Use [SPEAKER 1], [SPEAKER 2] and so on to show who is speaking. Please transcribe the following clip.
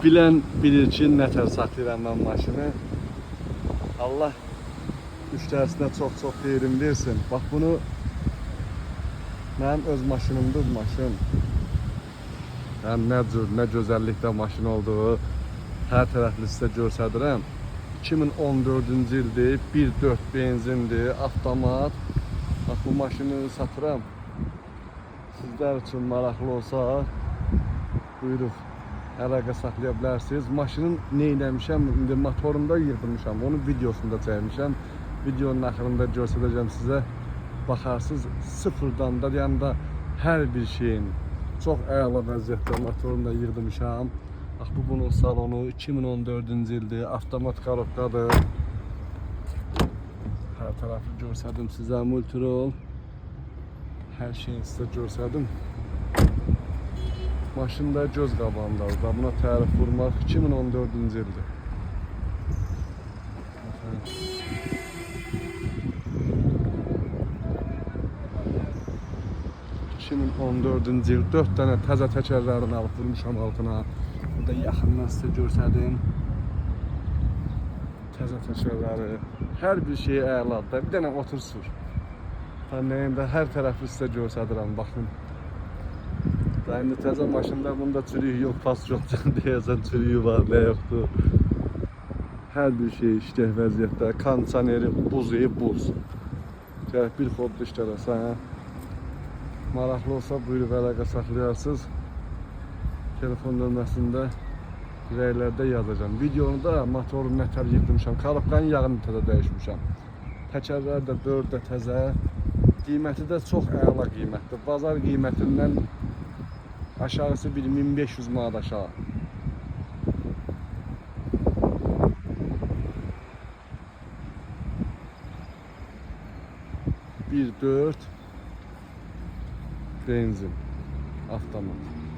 [SPEAKER 1] Bilən bilir ki, nətər saxlayıram mən maşını. Allah müştərisinə çox xeyrim versin. Bax bunu mənim öz maşınımdır bu maşın. Yəni nə gözəllikdə maşın olduğu hər tərəfli sizə göstərirəm. 2014-cü ildir, 1.4 benzindir, avtomat. Bax bu maşını satıram. Sizlər üçün maraqlı olsa, buyuruq, əlaqə saxlaya bilərsiniz. Maşının nə eləmişəm, indi motorunda yığdırmışam, onun videosunda çəkmişəm. Videonun axırında göstərəcəm sizə. Baxarsınız, sıfırdan da, yəni da hər bir şeyin çox əla vəziyyətdə motorunda yığdırmışam. Bax bu bunun salonu 2014-cü ildir, avtomat korobkadır. Hər tərəfi göstərdim sizə, multirol. Hər şeyini sizə göstərdim. Maşında göz qabağındadır da, buna tərif vurmaq 2014-cü ildir. 2014-cü il 4 dənə təzə təkərlərini alıb vurmuşam altına. Burada yaxından sizə göstərdim. Təzə təkərləri, hər bir şey əladır. Bir dənə otursun. Nəyində hər tərəfi sizə göstərirəm, baxın. İndi təzə maşında bunda çürüyü yox, pas yoxdur deyəsən, çürüyü var, nə yoxdur. Hər bir şey işlək vəziyyətdə, kondisioneri buz. Gələk bir xodda işlələsən. Maraqlı olsa buyurub əlaqə saxlayarsınız. Telefon nömrəsində rəylərdə yazacağım. Videonu da motorun nətər yıxdırmışam, korobkanın yağını təzə dəyişmişəm. Təkərlər də 4 təzə. Qiyməti də çox əla qiymətdir. Bazar qiymətindən aşağısı 1500 manat aşağı. Bir 4 benzin avtomat.